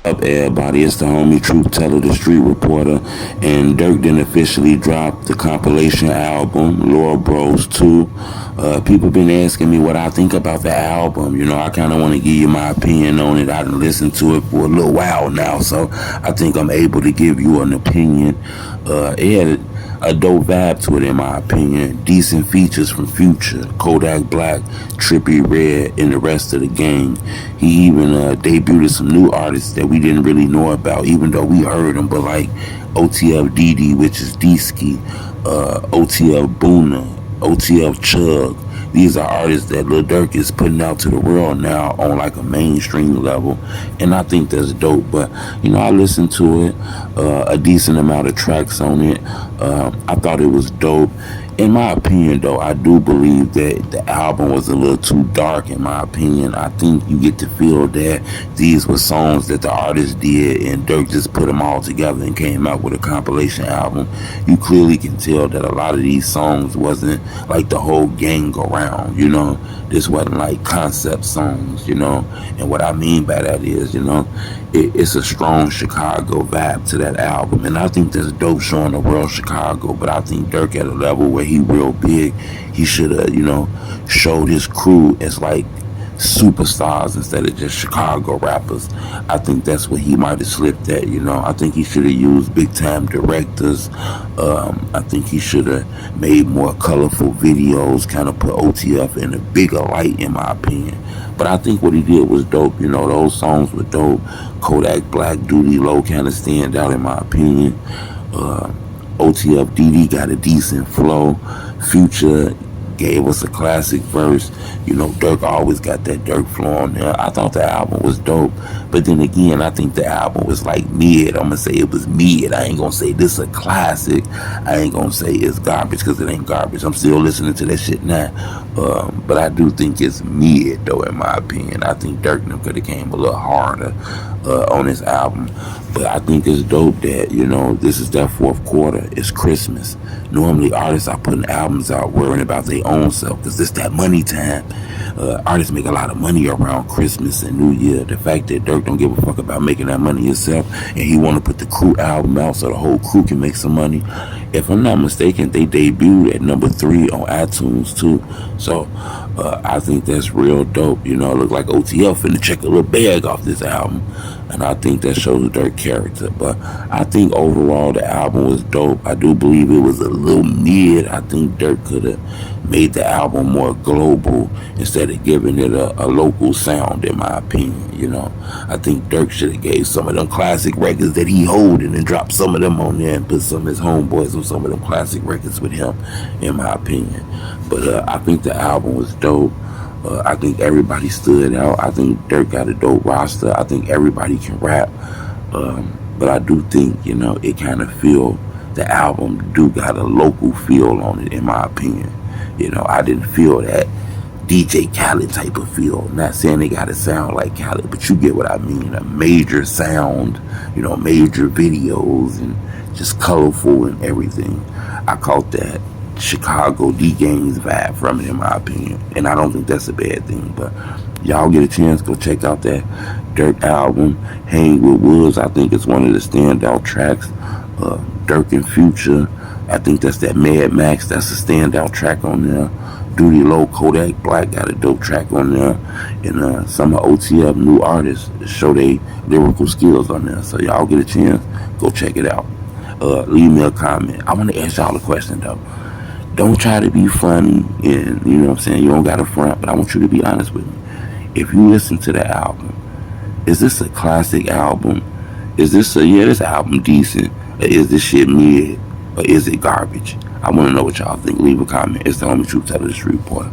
Up everybody, it's the homie Truth Teller, the street reporter, and Dirk didn't officially drop the compilation album, Lord Bros 2. People been asking me what I think about the album. I kind of want to give you my opinion on it. I done listened to it for a little while now, so I think I'm able to give you an opinion. It had a dope vibe to it, in my opinion. Decent features from Future, Kodak Black, Trippie Redd, and the rest of the gang. He even debuted some new artists that we didn't really know about, even though we heard them. But like OTF DD, which is D-Ski, OTF Boona, OTF Chug. These are artists that Lil Durk is putting out to the world now on like a mainstream level, and I think that's dope. But I listened to it, a decent amount of tracks on it. I thought it was dope. In my opinion, though, I do believe that the album was a little too dark. In my opinion, I think you get to feel that these were songs that the artist did, and Dirk just put them all together and came out with a compilation album. You clearly can tell that a lot of these songs wasn't like the whole gang around. This wasn't like concept songs. And what I mean by that is, it's a strong Chicago vibe to that album, and I think that's dope, showing the world Chicago. But I think Dirk at a level where he real big, he should have showed his crew as like superstars instead of just Chicago rappers. I think that's what he might have slipped at. I think he should have used big time directors. I think he should have made more colorful videos, kind of put OTF in a bigger light, in my opinion. But I think what he did was dope. Those songs were dope. Kodak Black, Duty Low kind of stand out, in my opinion. OTF DD got a decent flow. Future gave us a classic verse. Dirk always got that Dirk flow on there. I thought the album was dope. But then again, I think the album was like mid. I'm going to say it was mid. I ain't going to say this is a classic. I ain't going to say it's garbage, because it ain't garbage. I'm still listening to that shit now. But I do think it's mid, though, in my opinion. I think Dirk could have came a little harder on his album. But I think it's dope that, this is their fourth quarter. It's Christmas. Normally, artists are putting albums out worrying about their own self, because it's that money time. Artists make a lot of money around Christmas and New Year. The fact that Dirk don't give a fuck about making that money himself, and he want to put the crew album out so the whole crew can make some money. If I'm not mistaken, they debuted at number 3 on iTunes too. So I think that's real dope. It look like OTF finna check a little bag off this album, and I think that shows Dirk character. But I think overall the album was dope. I do believe it was a little mid. I think Dirk could have made the album more global instead of giving it a local sound, in my opinion. I think Dirk should have gave some of them classic records that he holding and dropped some of them on there and put some of his homeboys on some of them classic records with him, in my opinion. But I think the album was dope. I think everybody stood out. I think Dirk got a dope roster. I think everybody can rap. But I do think, it kind of feel, the album do got a local feel on it, in my opinion. I didn't feel that DJ Khaled type of feel. Not saying they gotta sound like Khaled, but you get what I mean. A major sound, major videos, and just colorful and everything. I caught that Chicago D-Gangs vibe from it, in my opinion. And I don't think that's a bad thing. But y'all get a chance, go check out that Dirk album. Hang with Woods, I think it's one of the standout tracks. Dirk and Future, I think that's that Mad Max. That's a standout track on there. Duty Low, Kodak Black got a dope track on there. And some of OTF new artists show their lyrical skills on there. So y'all get a chance, go check it out. Leave me a comment. I want to ask y'all a question, though. Don't try to be funny, and what I'm saying, you don't got to front, but I want you to be honest with me. If you listen to the album, is this a classic album? Is this this album decent? Or is this shit mid? Or is it garbage? I want to know what y'all think. Leave a comment. It's the homie Truth Teller, the street reporter.